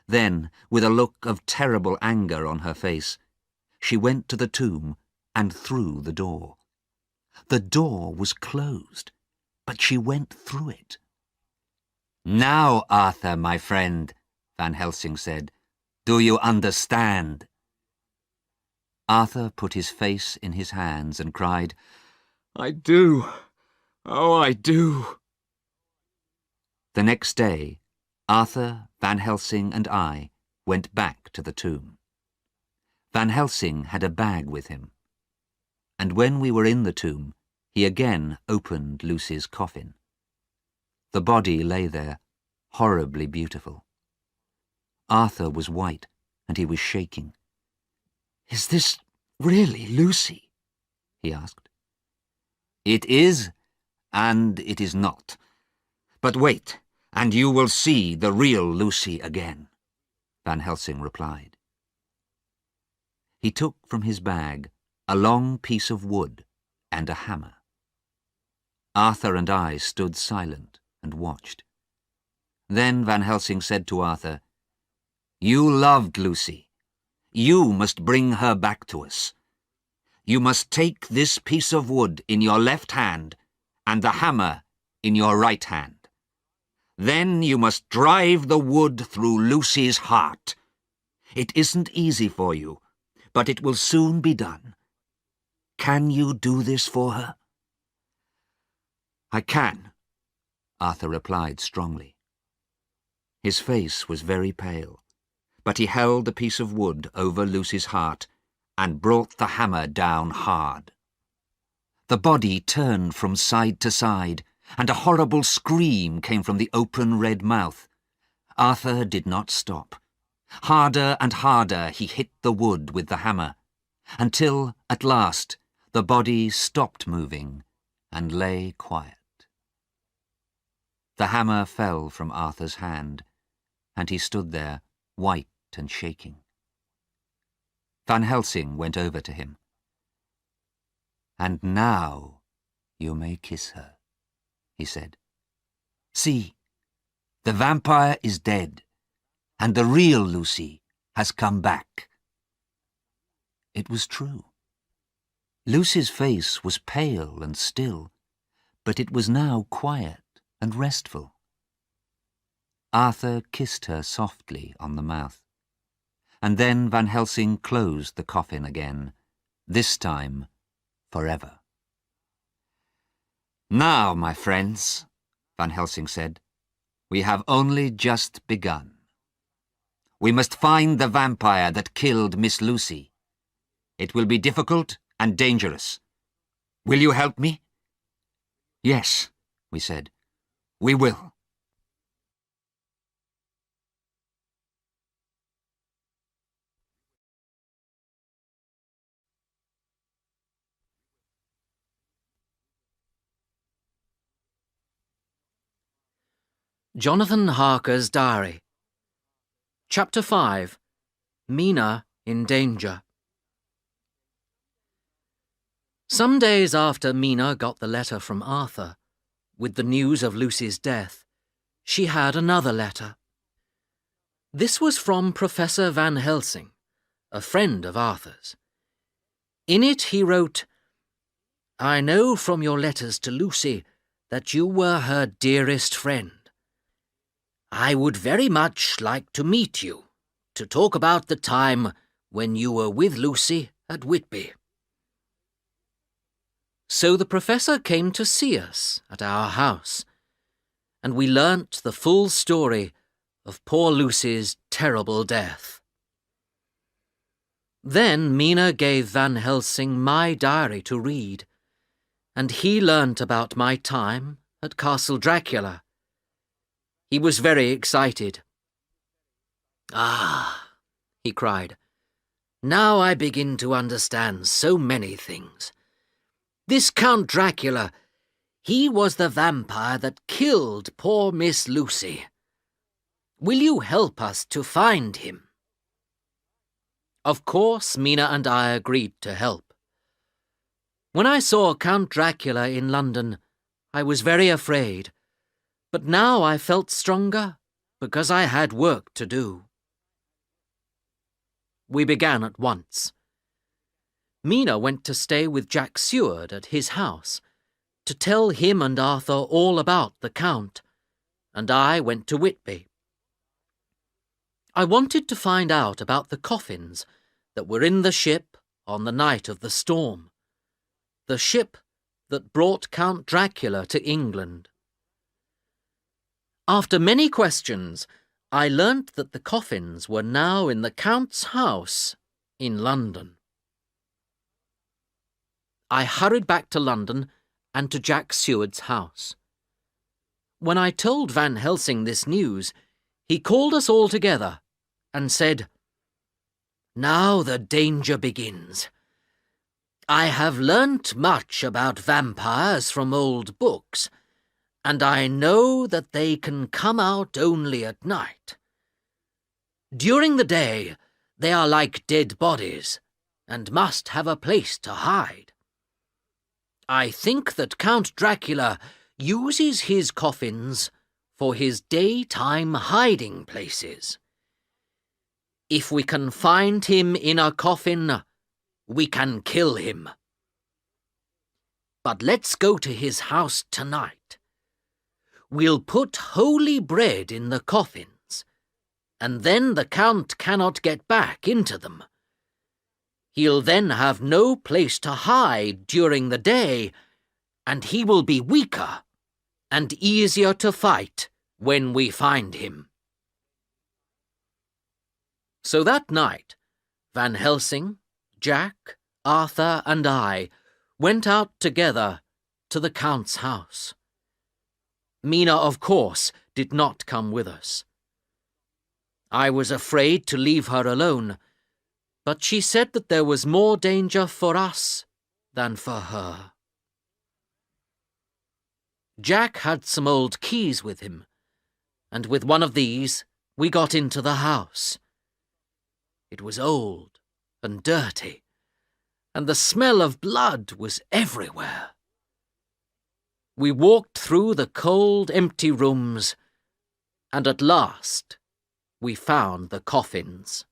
Then, with a look of terrible anger on her face, she went to the tomb and through the door. The door was closed, but she went through it. "Now, Arthur, my friend," Van Helsing said, "do you understand?" Arthur put his face in his hands and cried, "I do. Oh, I do." The next day, Arthur, Van Helsing and I went back to the tomb. Van Helsing had a bag with him, and when we were in the tomb, he again opened Lucy's coffin. The body lay there, horribly beautiful. Arthur was white, and he was shaking. "Is this really Lucy?" he asked. "It is, and it is not. But wait, and you will see the real Lucy again," Van Helsing replied. He took from his bag a long piece of wood and a hammer. Arthur and I stood silent and watched. Then Van Helsing said to Arthur, "You loved Lucy. You must bring her back to us. You must take this piece of wood in your left hand and the hammer in your right hand. Then you must drive the wood through Lucy's heart. It isn't easy for you, but it will soon be done. Can you do this for her?" "I can," Arthur replied strongly. His face was very pale, but he held the piece of wood over Lucy's heart and brought the hammer down hard. The body turned from side to side, and a horrible scream came from the open red mouth. Arthur did not stop. Harder and harder he hit the wood with the hammer, until, at last, the body stopped moving and lay quiet. The hammer fell from Arthur's hand, and he stood there, white and shaking. Van Helsing went over to him. "And now you may kiss her," he said. "See, the vampire is dead, and the real Lucy has come back." It was true. Lucy's face was pale and still, but it was now quiet and restful. Arthur kissed her softly on the mouth, and then Van Helsing closed the coffin again, this time forever. "Now, my friends," Van Helsing said, "we have only just begun. We must find the vampire that killed Miss Lucy. It will be difficult and dangerous. Will you help me?" "Yes," we said, "we will." Jonathan Harker's Diary. Chapter 5. Mina in Danger. Some days after Mina got the letter from Arthur, with the news of Lucy's death, she had another letter. This was from Professor Van Helsing, a friend of Arthur's. In it he wrote, "I know from your letters to Lucy that you were her dearest friend. I would very much like to meet you, to talk about the time when you were with Lucy at Whitby." So the professor came to see us at our house, and we learnt the full story of poor Lucy's terrible death. Then Mina gave Van Helsing my diary to read, and he learnt about my time at Castle Dracula. He was very excited. "Ah," he cried, "now I begin to understand so many things. This Count Dracula, he was the vampire that killed poor Miss Lucy. Will you help us to find him?" Of course, Mina and I agreed to help. When I saw Count Dracula in London, I was very afraid, but now I felt stronger because I had work to do. We began at once. Mina went to stay with Jack Seward at his house, to tell him and Arthur all about the Count, and I went to Whitby. I wanted to find out about the coffins that were in the ship on the night of the storm, the ship that brought Count Dracula to England. After many questions, I learnt that the coffins were now in the Count's house in London. I hurried back to London and to Jack Seward's house. When I told Van Helsing this news, he called us all together and said, "Now the danger begins. I have learnt much about vampires from old books, and I know that they can come out only at night. During the day, they are like dead bodies and must have a place to hide. I think that Count Dracula uses his coffins for his daytime hiding places. If we can find him in a coffin, we can kill him. But let's go to his house tonight. We'll put holy bread in the coffins, and then the Count cannot get back into them. He'll then have no place to hide during the day, and he will be weaker and easier to fight when we find him." So that night, Van Helsing, Jack, Arthur, and I went out together to the Count's house. Mina, of course, did not come with us. I was afraid to leave her alone, but she said that there was more danger for us than for her. Jack had some old keys with him, and with one of these we got into the house. It was old and dirty, and the smell of blood was everywhere. We walked through the cold, empty rooms, and at last we found the coffins.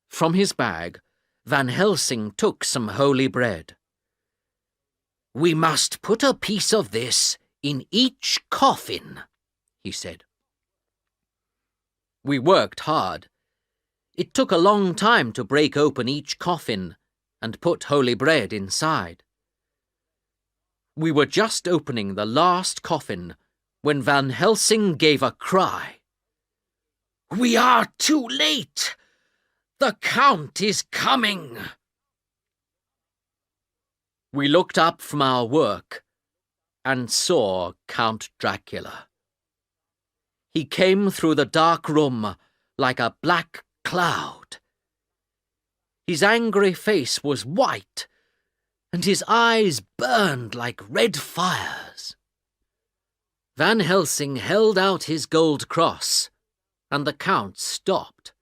From his bag, Van Helsing took some holy bread. "We must put a piece of this in each coffin," he said. We worked hard. It took a long time to break open each coffin and put holy bread inside. We were just opening the last coffin when Van Helsing gave a cry. "We are too late! The Count is coming!" We looked up from our work and saw Count Dracula. He came through the dark room like a black cloud. His angry face was white, and his eyes burned like red fires. Van Helsing held out his gold cross, and the Count stopped.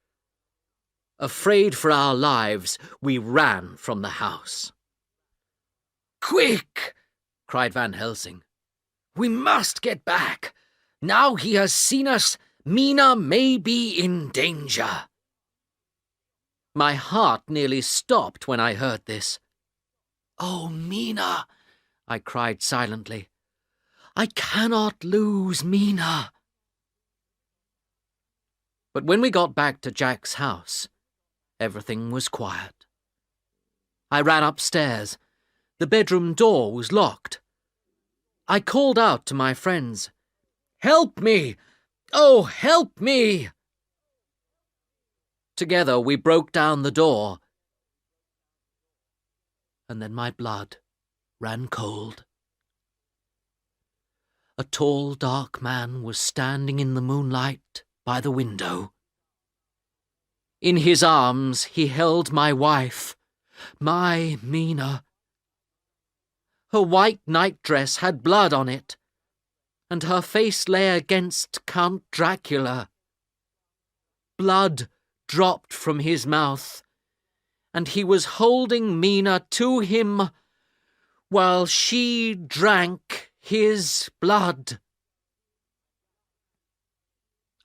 Afraid for our lives, we ran from the house. "Quick!" cried Van Helsing. "We must get back. Now he has seen us, Mina may be in danger." My heart nearly stopped when I heard this. "Oh, Mina," I cried silently. "I cannot lose Mina." But when we got back to Jack's house, everything was quiet. I ran upstairs. The bedroom door was locked. I called out to my friends, "Help me! Oh, help me!" Together we broke down the door, and then my blood ran cold. A tall, dark man was standing in the moonlight by the window. In his arms he held my wife, my Mina. Her white nightdress had blood on it, and her face lay against Count Dracula. Blood dropped from his mouth, and he was holding Mina to him while she drank his blood.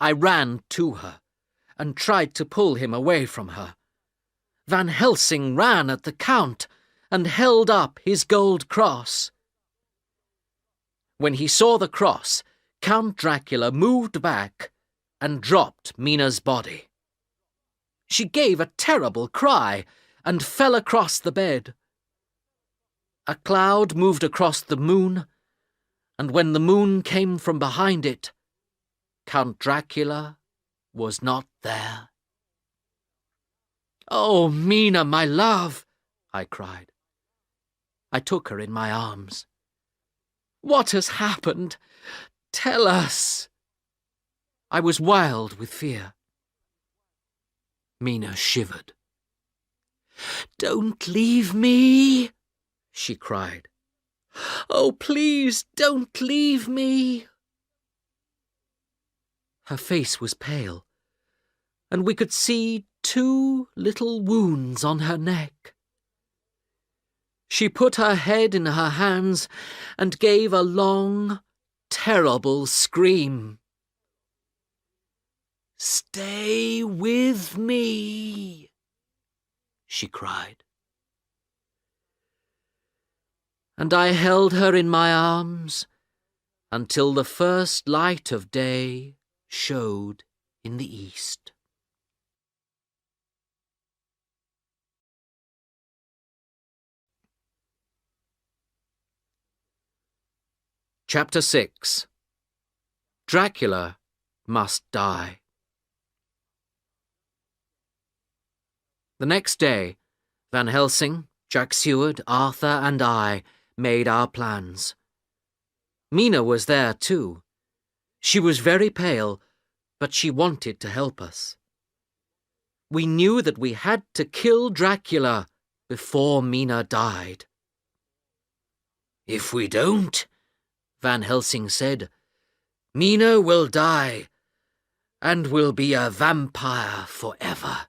I ran to her and tried to pull him away from her. Van Helsing ran at the Count and held up his gold cross. When he saw the cross, Count Dracula moved back and dropped Mina's body. She gave a terrible cry and fell across the bed. A cloud moved across the moon, and when the moon came from behind it, Count Dracula was not there. "Oh, Mina, my love," I cried. I took her in my arms. "What has happened? Tell us." I was wild with fear. Mina shivered. "Don't leave me," she cried. "Oh, please don't leave me." Her face was pale, and we could see 2 little wounds on her neck. She put her head in her hands and gave a long, terrible scream. "Stay with me," she cried. And I held her in my arms until the first light of day showed in the east. Chapter 6. Dracula must die. The next day, Van Helsing, Jack Seward, Arthur, and I made our plans. Mina was there too. She was very pale, but she wanted to help us. We knew that we had to kill Dracula before Mina died. "If we don't," Van Helsing said, "Mina will die and will be a vampire forever.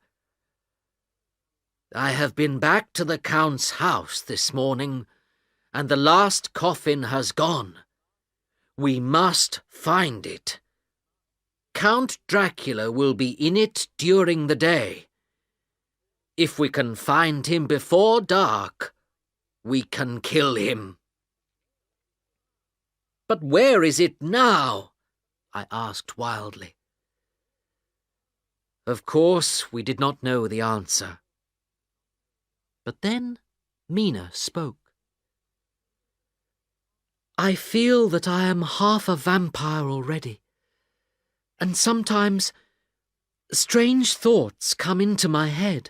I have been back to the Count's house this morning, and the last coffin has gone. We must find it. Count Dracula will be in it during the day. If we can find him before dark, we can kill him." "But where is it now?" I asked wildly. Of course, we did not know the answer. But then Mina spoke. I feel that I am half a vampire already, and sometimes strange thoughts come into my head.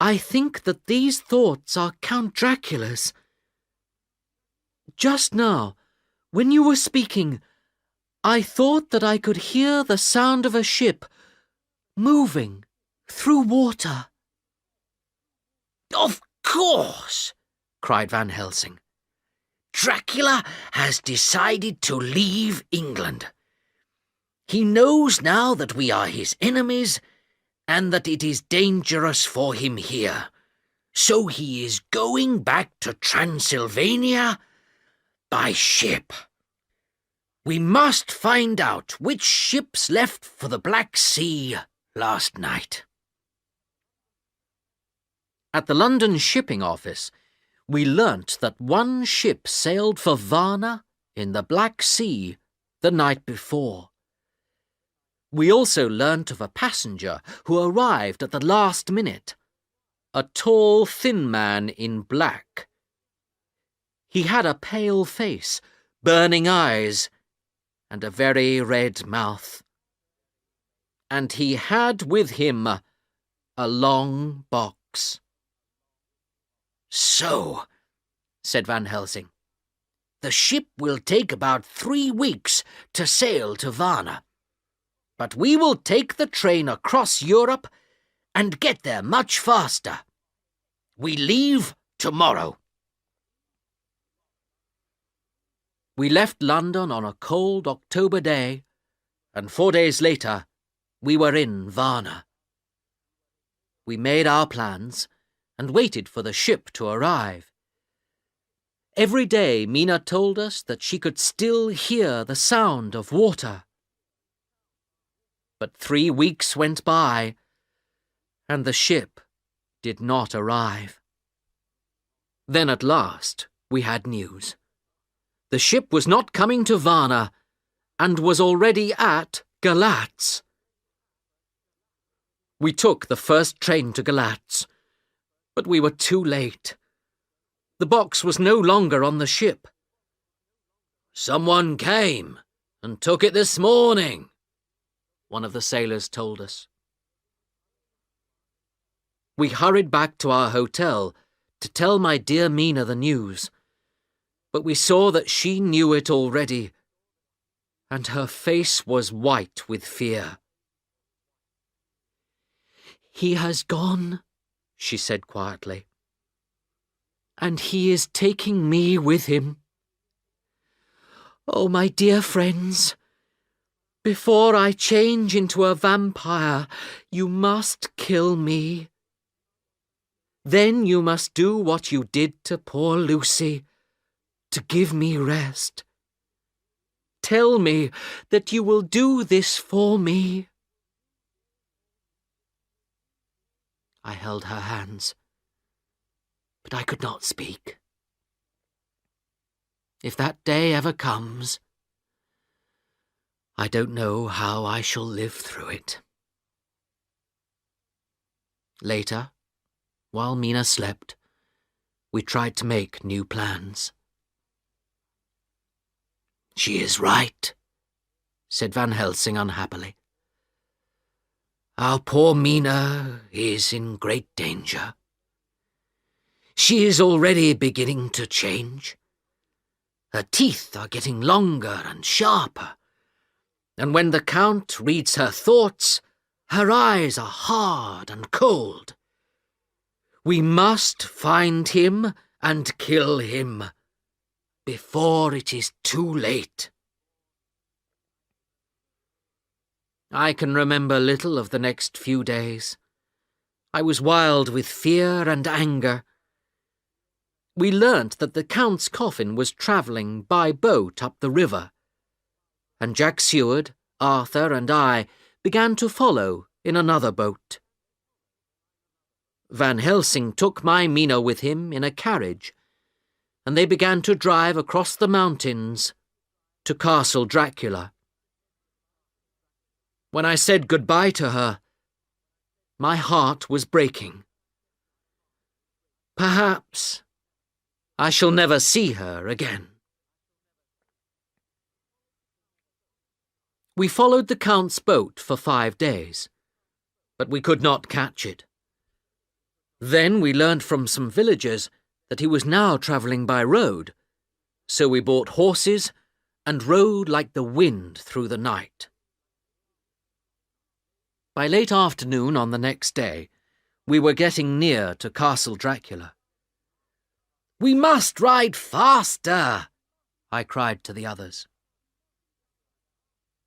I think that these thoughts are Count Dracula's. Just now, when you were speaking, I thought that I could hear the sound of a ship moving through water. Of course, cried Van Helsing. Dracula has decided to leave England. He knows now that we are his enemies and that it is dangerous for him here. So he is going back to Transylvania by ship. We must find out which ships left for the Black Sea last night. At the London shipping office, we learnt that one ship sailed for Varna in the Black Sea the night before. We also learnt of a passenger who arrived at the last minute, a tall, thin man in black. He had a pale face, burning eyes, and a very red mouth. And he had with him a long box. So, said Van Helsing, the ship will take about 3 weeks to sail to Varna. But we will take the train across Europe and get there much faster. We leave tomorrow. We left London on a cold October day, and 4 days later, we were in Varna. We made our plans and waited for the ship to arrive. Every day Mina told us that she could still hear the sound of water. But 3 weeks went by, and the ship did not arrive. Then at last we had news. The ship was not coming to Varna, and was already at Galatz. We took the first train to Galatz, but we were too late. The box was no longer on the ship. Someone came and took it this morning, one of the sailors told us. We hurried back to our hotel to tell my dear Mina the news, but we saw that she knew it already, and her face was white with fear. He has gone, she said quietly, and he is taking me with him. Oh, my dear friends, before I change into a vampire, you must kill me. Then you must do what you did to poor Lucy, to give me rest. Tell me that you will do this for me. I held her hands, but I could not speak. If that day ever comes, I don't know how I shall live through it. Later, while Mina slept, we tried to make new plans. She is right, said Van Helsing unhappily. Our poor Mina is in great danger. She is already beginning to change. Her teeth are getting longer and sharper, and when the Count reads her thoughts, her eyes are hard and cold. We must find him and kill him before it is too late. I can remember little of the next few days. I was wild with fear and anger. We learnt that the Count's coffin was travelling by boat up the river, and Jack Seward, Arthur, and I began to follow in another boat. Van Helsing took my Mina with him in a carriage, and they began to drive across the mountains to Castle Dracula. When I said goodbye to her, my heart was breaking. Perhaps I shall never see her again. We followed the Count's boat for 5 days, but we could not catch it. Then we learned from some villagers that he was now travelling by road, so we bought horses and rode like the wind through the night. By late afternoon on the next day, we were getting near to Castle Dracula. "We must ride faster," I cried to the others.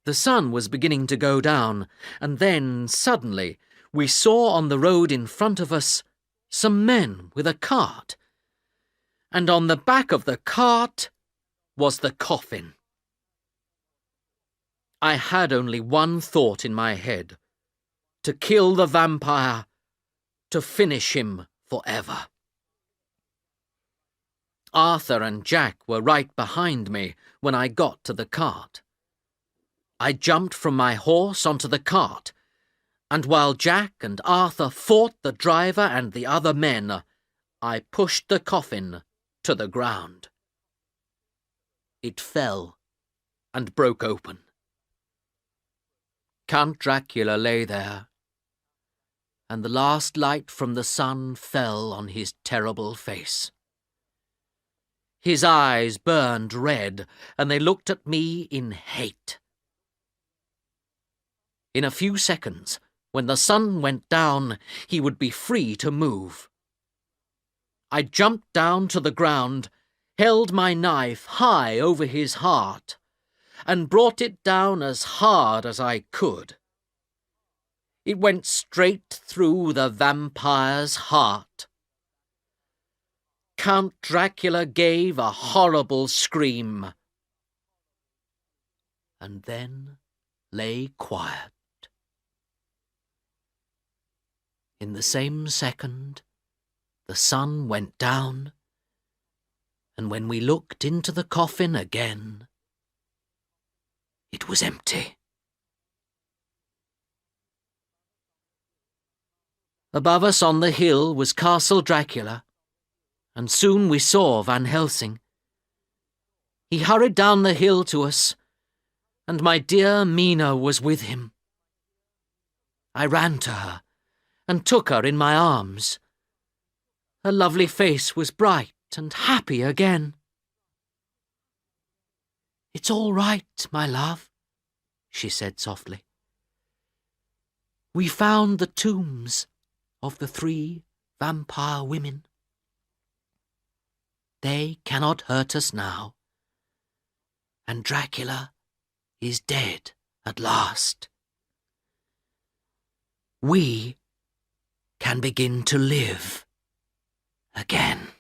The sun was beginning to go down, and then, suddenly, we saw on the road in front of us some men with a cart, and on the back of the cart was the coffin. I had only one thought in my head: to kill the vampire, to finish him forever. Arthur and Jack were right behind me when I got to the cart. I jumped from my horse onto the cart, and while Jack and Arthur fought the driver and the other men, I pushed the coffin to the ground. It fell and broke open. Count Dracula lay there, and the last light from the sun fell on his terrible face. His eyes burned red, and they looked at me in hate. In a few seconds, when the sun went down, he would be free to move. I jumped down to the ground, held my knife high over his heart, and brought it down as hard as I could. It went straight through the vampire's heart. Count Dracula gave a horrible scream, and then lay quiet. In the same second, the sun went down, and when we looked into the coffin again, it was empty. Above us on the hill was Castle Dracula, and soon we saw Van Helsing. He hurried down the hill to us, and my dear Mina was with him. I ran to her and took her in my arms. Her lovely face was bright and happy again. "It's all right, my love," she said softly. "We found the tombs of the 3 vampire women. They cannot hurt us now, and Dracula is dead at last. We can begin to live again."